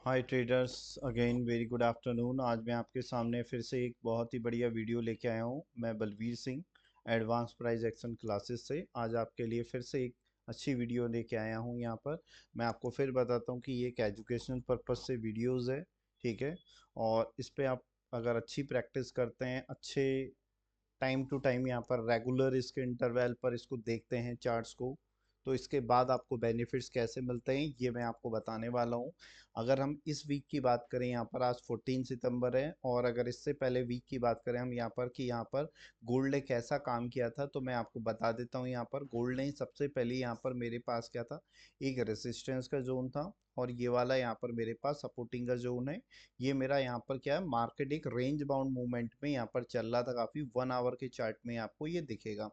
हाय traders, again very good afternoon. आज मैं आपके सामने फिर से एक बहुत ही बढ़िया वीडियो लेके आया हूँ। मैं Balveer Singh, advance price action classes से आज आपके लिए फिर से एक अच्छी वीडियो लेके आया हूँ। यहाँ पर मैं आपको फिर बताता हूँ कि ये एक एजुकेशनल पर्पस से वीडियोज़ है, ठीक है। और इस पे आप अगर अच्छी प्रैक्टिस करते हैं, अच्छे टाइम टू टाइम यहाँ पर रेगुलर इसके इंटरवल पर इसको देखते हैं चार्ट्स को, तो इसके बाद आपको बेनिफिट्स कैसे मिलते हैं ये मैं आपको बताने वाला हूँ। अगर हम इस वीक की बात करें, यहाँ पर आज 14 सितंबर है, और अगर इससे पहले वीक की बात करें हम यहाँ पर कि यहाँ पर गोल्ड ने कैसा काम किया था, तो मैं आपको बता देता हूँ। यहाँ पर गोल्ड ने सबसे पहले यहाँ पर मेरे पास क्या था, एक रेसिस्टेंस का जोन था, और ये वाला यहाँ पर मेरे पास सपोर्टिंग का जोन है। ये मेरा यहाँ पर क्या है, मार्केट एक रेंज बाउंड मूवमेंट में यहाँ पर चल रहा था काफ़ी। 1 आवर के चार्ट में आपको ये दिखेगा।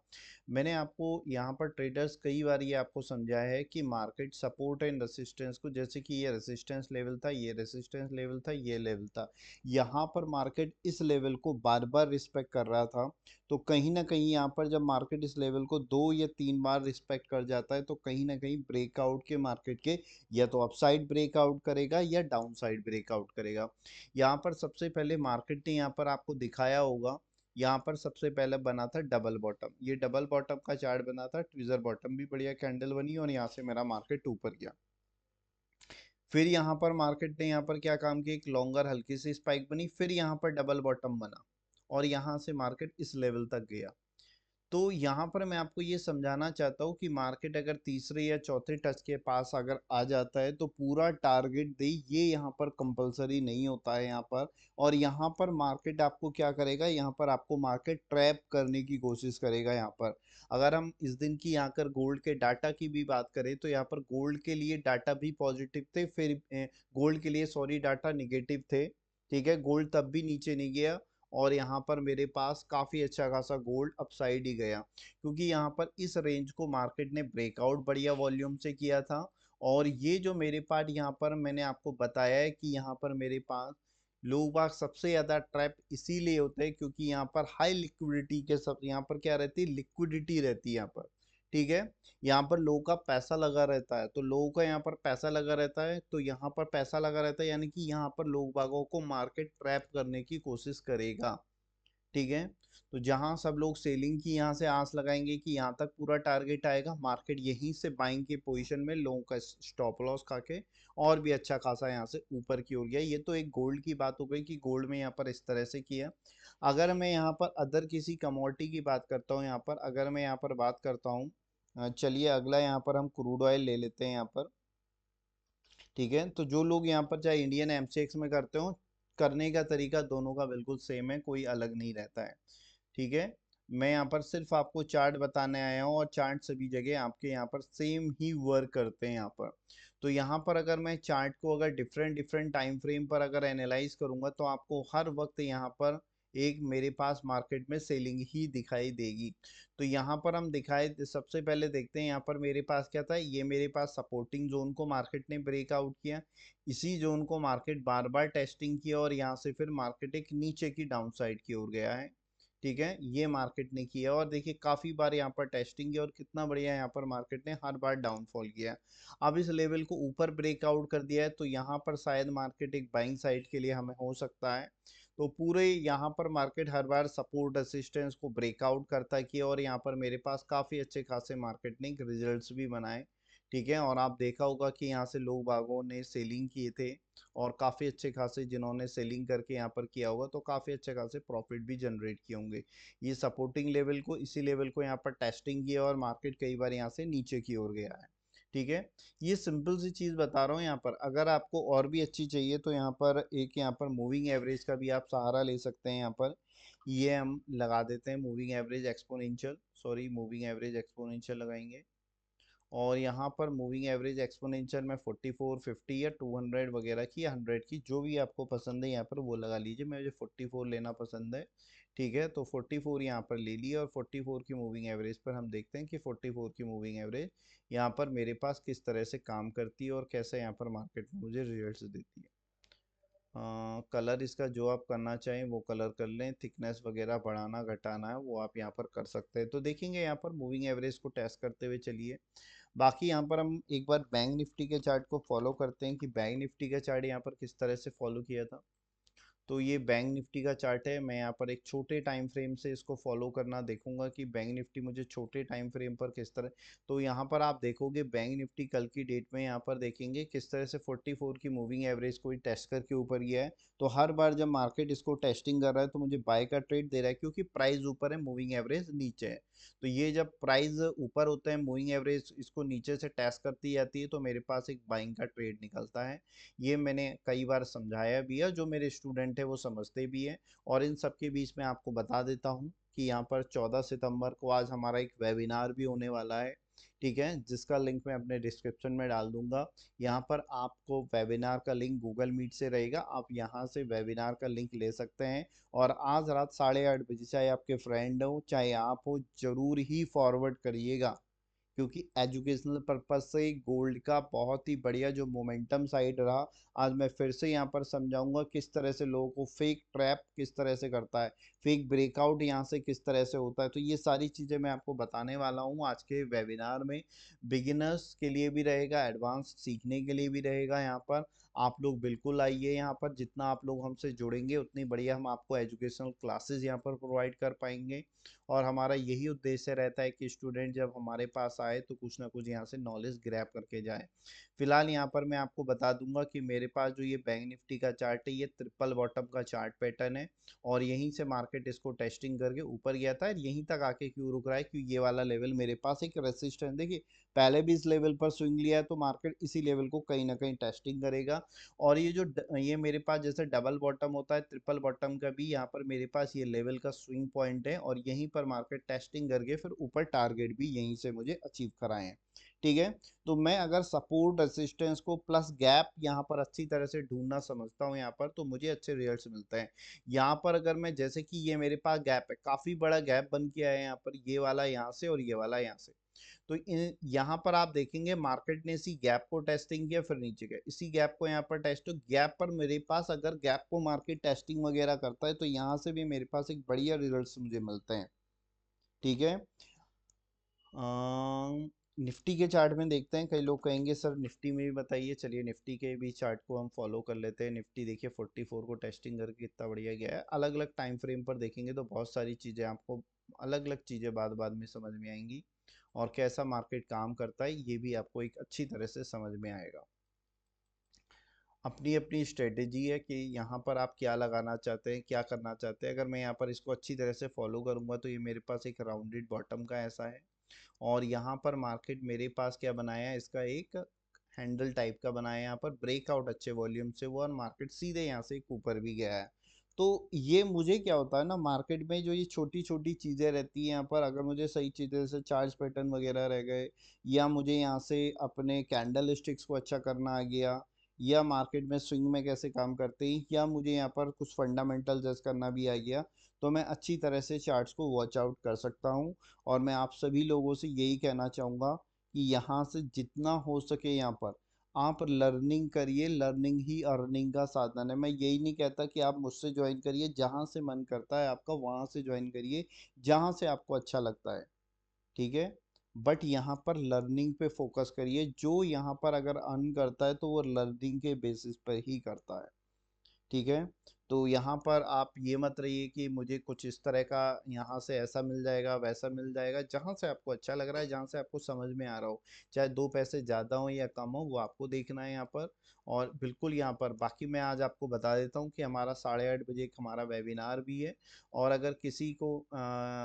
मैंने आपको यहाँ पर ट्रेडर्स कई बार ये आपको समझाया है कि मार्केट सपोर्ट एंड रेसिस्टेंस को, जैसे कि ये रेसिस्टेंस लेवल था, ये रेसिस्टेंस लेवल था, ये लेवल था, यहाँ पर मार्केट इस लेवल को बार बार रिस्पेक्ट कर रहा था। तो कहीं ना कहीं यहाँ पर जब मार्केट इस लेवल को 2 या 3 बार रिस्पेक्ट कर जाता है, तो कहीं ना कहीं ब्रेकआउट के मार्केट के या तो अपसाइड ब्रेकआउट करेगा या डाउन साइड ब्रेकआउट करेगा। यहाँ पर सबसे पहले मार्केट ने यहाँ पर आपको दिखाया होगा, यहाँ पर सबसे पहले बना था डबल बॉटम। ये डबल बॉटम का चार्ट बना था, ट्विजर बॉटम भी बढ़िया कैंडल बनी, और यहाँ से मेरा मार्केट ऊपर गया। फिर यहाँ पर मार्केट ने यहाँ पर क्या काम किया, एक लॉन्गर हल्की सी स्पाइक बनी, फिर यहाँ पर डबल बॉटम बना, और यहाँ से मार्केट इस लेवल तक गया। तो यहाँ पर मैं आपको ये समझाना चाहता हूँ कि मार्केट अगर तीसरे या चौथे टच के पास अगर आ जाता है, तो पूरा टारगेट दे, ये यहाँ पर कंपलसरी नहीं होता है यहाँ पर। और यहाँ पर मार्केट आपको क्या करेगा, यहाँ पर आपको मार्केट ट्रैप करने की कोशिश करेगा। यहाँ पर अगर हम इस दिन की यहाँ कर गोल्ड के डाटा की भी बात करें, तो यहाँ पर गोल्ड के लिए डाटा भी पॉजिटिव थे, फिर गोल्ड के लिए सॉरी डाटा निगेटिव थे, ठीक है। गोल्ड तब भी नीचे नहीं गया, और यहाँ पर मेरे पास काफ़ी अच्छा खासा गोल्ड अपसाइड ही गया, क्योंकि यहाँ पर इस रेंज को मार्केट ने ब्रेकआउट बढ़िया वॉल्यूम से किया था। और ये जो मेरे पास यहाँ पर मैंने आपको बताया है कि यहाँ पर मेरे पास लोग बाग सबसे ज़्यादा ट्रैप इसीलिए होते हैं क्योंकि यहाँ पर हाई लिक्विडिटी के सब, यहाँ पर क्या रहती है, लिक्विडिटी रहती है यहाँ पर, ठीक है। यहाँ पर लोगों का पैसा लगा रहता है, तो लोगों का यहाँ पर पैसा लगा रहता है, तो यहाँ पर पैसा लगा रहता है, यानी कि यहाँ पर लोग बागों को मार्केट ट्रैप करने की कोशिश करेगा, ठीक है। तो जहां सब लोग सेलिंग की यहाँ से आस लगाएंगे कि यहाँ तक पूरा टारगेट आएगा, मार्केट यहीं से बाइंग की पोजीशन में लोगों का स्टॉप लॉस खा के और भी अच्छा खासा यहाँ से ऊपर की ओर गया। ये तो एक गोल्ड की बात हो गई कि गोल्ड में यहाँ पर इस तरह से किया। अगर मैं यहाँ पर अदर किसी कमोडिटी की बात करता हूँ, यहाँ पर अगर मैं यहाँ पर बात करता हूँ, चलिए अगला यहाँ पर हम क्रूड ऑयल ले लेते हैं यहाँ पर, ठीक है। तो जो लोग यहाँ पर चाहे इंडियन एमसीएक्स में करते हो, करने का तरीका दोनों का बिल्कुल सेम है, कोई अलग नहीं रहता है, ठीक है। मैं यहाँ पर सिर्फ आपको चार्ट बताने आया हूँ, और चार्ट सभी जगह आपके यहाँ पर सेम ही वर्क करते हैं यहाँ पर। तो यहाँ पर अगर मैं चार्ट को अगर डिफरेंट डिफरेंट टाइम फ्रेम पर अगर एनालाइज करूंगा, तो आपको हर वक्त यहाँ पर एक मेरे पास मार्केट में सेलिंग ही दिखाई देगी। तो यहाँ पर हम दिखाए, सबसे पहले देखते हैं यहाँ पर मेरे पास क्या था, ये मेरे पास सपोर्टिंग जोन को मार्केट ने ब्रेकआउट किया। इसी जोन को मार्केट बार बार टेस्टिंग किया, और यहाँ से फिर मार्केट एक नीचे की डाउन साइड की ओर गया है, ठीक है। ये मार्केट ने किया, और देखिए काफी बार यहाँ पर टेस्टिंग किया, और कितना बढ़िया यहाँ पर मार्केट ने हर बार डाउनफॉल किया। अब इस लेवल को ऊपर ब्रेकआउट कर दिया है, तो यहाँ पर शायद मार्केट एक बाइंग साइड के लिए हमें हो सकता है। तो पूरे यहाँ पर मार्केट हर बार सपोर्ट रेसिस्टेंस को ब्रेकआउट करता किया, और यहाँ पर मेरे पास काफ़ी अच्छे खासे मार्केट ने रिजल्ट्स भी बनाए, ठीक है। और आप देखा होगा कि यहाँ से लोग बागों ने सेलिंग किए थे, और काफ़ी अच्छे खासे जिन्होंने सेलिंग करके यहाँ पर किया होगा, तो काफ़ी अच्छे खासे प्रॉफिट भी जनरेट किए होंगे। ये सपोर्टिंग लेवल को, इसी लेवल को यहाँ पर टेस्टिंग किया, और मार्केट कई बार यहाँ से नीचे की ओर गया है, ठीक है। ये सिंपल सी चीज बता रहा हूँ यहाँ पर। अगर आपको और भी अच्छी चाहिए, तो यहाँ पर एक यहाँ पर मूविंग एवरेज का भी आप सहारा ले सकते हैं। यहाँ पर ये हम लगा देते हैं, moving average exponential, sorry moving average exponential लगाएंगे। और यहाँ पर मूविंग एवरेज एक्सपोनेंशियल में 44, 50 या 200 वगैरह की, 100 की, जो भी आपको पसंद है यहाँ पर वो लगा लीजिए। मुझे 44 लेना पसंद है, ठीक है। तो 44 यहाँ पर ले लिया, और 44 की मूविंग एवरेज पर हम देखते हैं कि 44 की मूविंग एवरेज यहाँ पर मेरे पास किस तरह से काम करती है, और कैसे यहाँ पर मार्केट में मुझे रिजल्ट्स देती है। कलर इसका जो आप करना चाहें वो कलर कर लें, थिकनेस वगैरह बढ़ाना घटाना है वो आप यहाँ पर कर सकते हैं। तो देखेंगे यहाँ पर मूविंग एवरेज को टेस्ट करते हुए चलिए। बाकी यहाँ पर हम एक बार बैंक निफ्टी के चार्ट को फॉलो करते हैं कि बैंक निफ्टी का चार्ट यहाँ पर किस तरह से फॉलो किया था। तो ये बैंक निफ्टी का चार्ट है। मैं यहाँ पर एक छोटे टाइम फ्रेम से इसको फॉलो करना देखूंगा कि बैंक निफ्टी मुझे छोटे टाइम फ्रेम पर किस तरह। तो यहाँ पर आप देखोगे बैंक निफ्टी कल की डेट में यहाँ पर देखेंगे किस तरह से 44 की मूविंग एवरेज को टेस्ट करके ऊपर गया है। तो हर बार जब मार्केट इसको टेस्टिंग कर रहा है तो मुझे बाय का ट्रेड दे रहा है, क्योंकि प्राइस ऊपर है, मूविंग एवरेज नीचे है। तो ये जब प्राइस ऊपर होता है, मूविंग एवरेज इसको नीचे से टेस्ट करती जाती है, तो मेरे पास एक बाइंग का ट्रेड निकलता है। ये मैंने कई बार समझाया भी है, जो मेरे स्टूडेंट है वो समझते भी है। और इन सब के बीच में आपको बता देता हूँ कि यहाँ पर 14 सितंबर को आज हमारा एक वेबिनार भी होने वाला है, ठीक है, जिसका लिंक मैं अपने डिस्क्रिप्शन में डाल दूंगा। यहाँ पर आपको वेबिनार का लिंक गूगल मीट से रहेगा, आप यहाँ से वेबिनार का लिंक ले सकते हैं। और आज रात 8:30 बजे, चाहे आपके फ्रेंड हो चाहे आप हो, जरूर ही फॉरवर्ड करिएगा, क्योंकि एजुकेशनल पर्पज से गोल्ड का बहुत ही बढ़िया जो मोमेंटम साइड रहा, आज मैं फिर से यहाँ पर समझाऊंगा किस तरह से लोगों को फेक ट्रैप किस तरह से करता है, फेक ब्रेकआउट यहाँ से किस तरह से होता है। तो ये सारी चीज़ें मैं आपको बताने वाला हूँ आज के वेबिनार में। बिगिनर्स के लिए भी रहेगा, एडवांस सीखने के लिए भी रहेगा। यहाँ पर आप लोग बिल्कुल आइए, यहाँ पर जितना आप लोग हमसे जुड़ेंगे उतनी बढ़िया हम आपको एजुकेशनल क्लासेस यहाँ पर प्रोवाइड कर पाएंगे। और हमारा यही उद्देश्य रहता है कि स्टूडेंट जब हमारे पास आए तो कुछ ना कुछ यहाँ से नॉलेज ग्रैब करके जाए। फिलहाल यहाँ पर मैं आपको बता दूंगा कि मेरे पास जो ये बैंक निफ्टी का चार्ट है, ये ट्रिपल बॉटम का चार्ट पैटर्न है। और यहीं से मार्केट इसको टेस्टिंग करके ऊपर गया था, यहीं तक आके क्यों रुक रहा है, क्योंकि ये वाला लेवल मेरे पास एक रेसिस्टेंस, देखिए पहले भी इस लेवल पर स्विंग लिया है, तो मार्केट इसी लेवल को कहीं ना कहीं टेस्टिंग करेगा। और ये जो ये मेरे पास जैसे डबल बॉटम होता है, ट्रिपल बॉटम का भी यहाँ पर मेरे पास ये लेवल का स्विंग पॉइंट है, और यहीं पर मार्केट टेस्टिंग करके फिर ऊपर टारगेट भी यहीं से मुझे अचीव कराए हैं, ठीक है। तो मैं अगर सपोर्ट रेसिस्टेंस को प्लस गैप यहाँ पर अच्छी तरह से ढूंढना समझता हूँ यहाँ पर, तो मुझे अच्छे रिजल्ट्स मिलते हैं। यहाँ पर अगर मैं जैसे कि ये मेरे पास गैप है, काफी बड़ा गैप बन के आया है यहाँ पर, ये वाला यहाँ से और ये वाला यहाँ से। तो इन यहाँ पर आप देखेंगे मार्केट ने इसी गैप को टेस्टिंग किया, फिर नीचे गया, इसी गैप को यहाँ पर टेस्ट, तो गैप पर मेरे पास अगर गैप को मार्केट टेस्टिंग वगैरह करता है तो यहाँ से भी मेरे पास एक बढ़िया रिजल्ट्स मुझे मिलते हैं, ठीक है। निफ्टी के चार्ट में देखते हैं, कई लोग कहेंगे सर निफ्टी में भी बताइए। चलिए निफ्टी के भी चार्ट को हम फॉलो कर लेते हैं। निफ्टी देखिए 44 को टेस्टिंग करके कितना बढ़िया गया है। अलग अलग टाइम फ्रेम पर देखेंगे तो बहुत सारी चीज़ें आपको, अलग अलग चीज़ें बाद बाद में समझ में आएंगी, और कैसा मार्केट काम करता है ये भी आपको एक अच्छी तरह से समझ में आएगा। अपनी अपनी स्ट्रेटेजी है कि यहाँ पर आप क्या लगाना चाहते हैं, क्या करना चाहते हैं। अगर मैं यहाँ पर इसको अच्छी तरह से फॉलो करूँगा तो ये मेरे पास एक राउंडेड बॉटम का ऐसा है, और यहाँ पर मार्केट मेरे पास क्या बनाया है, इसका एक हैंडल टाइप का बनाया है, यहाँ पर ब्रेकआउट अच्छे वॉल्यूम से हुआ और मार्केट सीधे यहाँ से ऊपर भी गया है। तो ये मुझे क्या होता है ना, मार्केट में जो ये छोटी छोटी चीज़ें रहती हैं यहाँ पर, अगर मुझे सही चीज़ें जैसे चार्ज पैटर्न वगैरह रह गए, या मुझे यहाँ से अपने कैंडल स्टिक्स को अच्छा करना आ गया, या मार्केट में स्विंग में कैसे काम करते हैं, या मुझे यहाँ पर कुछ फंडामेंटल जज करना भी आ गया, तो मैं अच्छी तरह से चार्ट्स को वॉच आउट कर सकता हूँ। और मैं आप सभी लोगों से यही कहना चाहूँगा कि यहाँ से जितना हो सके यहाँ पर आप लर्निंग करिए, लर्निंग ही अर्निंग का साधन है। मैं यही नहीं कहता कि आप मुझसे ज्वाइन करिए, जहाँ से मन करता है आपका वहाँ से ज्वाइन करिए, जहाँ से आपको अच्छा लगता है, ठीक है। बट यहाँ पर लर्निंग पे फोकस करिए, जो यहाँ पर अगर अर्न करता है तो वो लर्निंग के बेसिस पर ही करता है, ठीक है। तो यहाँ पर आप ये मत रहिए कि मुझे कुछ इस तरह का यहाँ से ऐसा मिल जाएगा वैसा मिल जाएगा। जहाँ से आपको अच्छा लग रहा है, जहाँ से आपको समझ में आ रहा हो, चाहे 2 पैसे ज़्यादा हो या कम हो, वो आपको देखना है यहाँ पर। और बिल्कुल यहाँ पर बाकी मैं आज आपको बता देता हूँ कि हमारा 8:30 बजे एक हमारा वेबिनार भी है। और अगर किसी को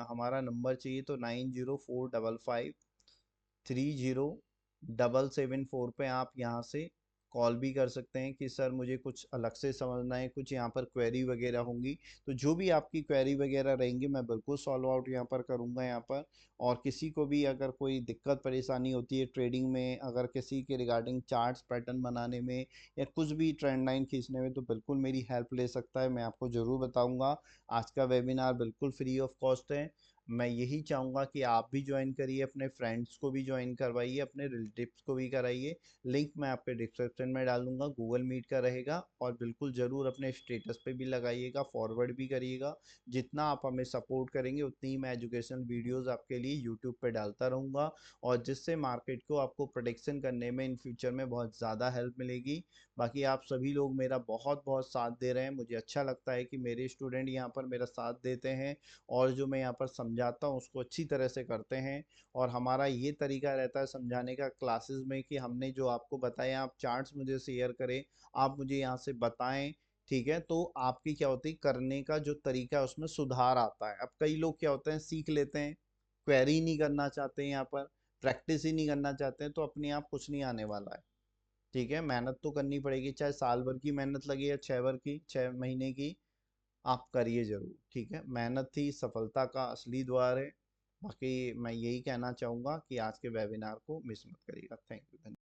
हमारा नंबर चाहिए तो 9045530774 पे आप यहाँ से कॉल भी कर सकते हैं कि सर मुझे कुछ अलग से समझना है, कुछ यहाँ पर क्वेरी वगैरह होंगी, तो जो भी आपकी क्वेरी वगैरह रहेंगी मैं बिल्कुल सॉल्व आउट यहाँ पर करूँगा यहाँ पर। और किसी को भी अगर कोई दिक्कत परेशानी होती है ट्रेडिंग में, अगर किसी के रिगार्डिंग चार्ट्स पैटर्न बनाने में या कुछ भी ट्रेंड लाइन खींचने में, तो बिल्कुल मेरी हेल्प ले सकता है, मैं आपको ज़रूर बताऊँगा। आज का वेबिनार बिल्कुल फ्री ऑफ कॉस्ट है। मैं यही चाहूँगा कि आप भी ज्वाइन करिए, अपने फ्रेंड्स को भी ज्वाइन करवाइए, अपने रिलेटिव्स को भी कराइए। लिंक मैं आपके डिस्क्रिप्शन में डाल दूँगा, गूगल मीट का रहेगा। और बिल्कुल ज़रूर अपने स्टेटस पे भी लगाइएगा, फॉरवर्ड भी करिएगा। जितना आप हमें सपोर्ट करेंगे उतनी ही मैं एजुकेशन वीडियोज़ आपके लिए यूट्यूब पे डालता रहूँगा, और जिससे मार्केट को आपको प्रोटेक्शन करने में इन फ्यूचर में बहुत ज़्यादा हेल्प मिलेगी। बाकी आप सभी लोग मेरा बहुत बहुत साथ दे रहे हैं, मुझे अच्छा लगता है कि मेरे स्टूडेंट यहाँ पर मेरा साथ देते हैं, और जो मैं यहाँ पर समझाता हूँ उसको अच्छी तरह से करते हैं। और हमारा ये तरीका रहता है समझाने का क्लासेस में कि हमने जो आपको बताया, आप चार्ट्स मुझे शेयर करें, आप मुझे यहाँ से बताएं, ठीक है, तो आपकी क्या होती है करने का जो तरीका है उसमें सुधार आता है। अब कई लोग क्या होते हैं सीख लेते हैं, क्वेरी नहीं करना चाहते हैं, यहाँ पर प्रैक्टिस ही नहीं करना चाहते हैं, तो अपने आप कुछ नहीं आने वाला है। ठीक है, मेहनत तो करनी पड़ेगी, चाहे साल भर की मेहनत लगे या 6 भर की, 6 महीने की, आप करिए ज़रूर। ठीक है, मेहनत ही सफलता का असली द्वार है। बाकी मैं यही कहना चाहूँगा कि आज के वेबिनार को मिस मत करिएगा। Thank you.